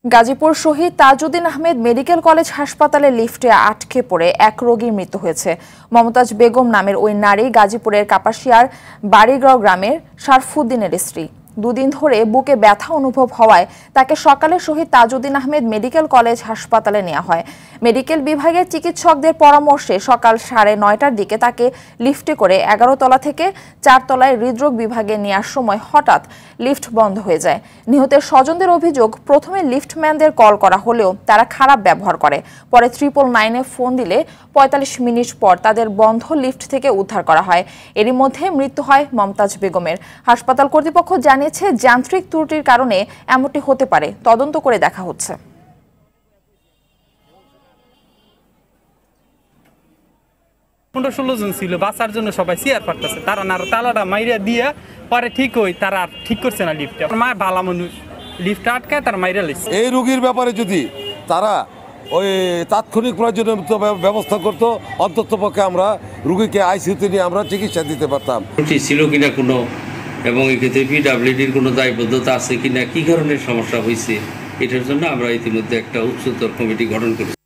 গাজীপুর শহীদ Tajuddin Ahmed medical college হাসপাতালে লিফটে আটকে পড়ে এক রোগীর মৃত্যু হয়েছে। মমতাজ বেগম নামের ওই নারী গাজীপুরের কাপাসিয়ার বাড়িগাঁও গ্রামের শারফুদ্দিনের স্ত্রী। দুদিন ধরে বুকে ব্যথা অনুভব হওয়ায় তাকে সকালে শহীদ তাজউদ্দিন আহমেদ মেডিকেল কলেজ হাসপাতালে নেওয়া হয়। মেডিকেল বিভাগের চিকিৎসকদের পরামর্শে সকাল 9:30টার দিকে তাকে লিফটে করে 11 তলা থেকে 4 তলায় হৃদরোগ বিভাগে নেওয়ার সময় হঠাৎ লিফট বন্ধ হয়ে যায়। নিহতের স্বজনদের অভিযোগ, প্রথমে লিফটম্যানদের কল করা হলেও তারা খারাপ ব্যবহার করে। পরে 999-এ ফোন দিলে 45 মিনিট পর তাদের বন্ধ লিফট থেকে উদ্ধার করা হয়। এরই মধ্যে মৃত্যু হয় মমতাজ বেগমের। হাসপাতাল কর্তৃপক্ষ জানিয়েছে, যান্ত্রিক ত্রুটির কারণে এমনটি হতে পারে, তদন্ত করে দেখা হচ্ছে। 15-16 জন ছিল, বাঁচার জন্য সবাই চেয়ার পারতেছে, তারা না তালাটা মাইরা দিয়ে পরে ঠিক হই, তারা আর ঠিক করছে না লিফটে। মা ভালো মানুষ, লিফট আটকায় তার মাইরা লেছে। এই রোগীর ব্যাপারে যদি তারা ওই তাৎক্ষণিক প্রয়োজনীয় ব্যবস্থা করতো, অন্তত পক্ষে আমরা রোগীকে আইসিইউতে নিয়ে আমরা চিকিৎসা দিতে পারতাম। ছিল কিনা কোনো, এবং এক্ষেত্রে পিডাব্লিউডির কোনো দায়বদ্ধতা আছে কিনা, কি ধরনের সমস্যা হয়েছে, এটার জন্য আমরা ইতিমধ্যে একটা উচ্চতর কমিটি গঠন করেছি।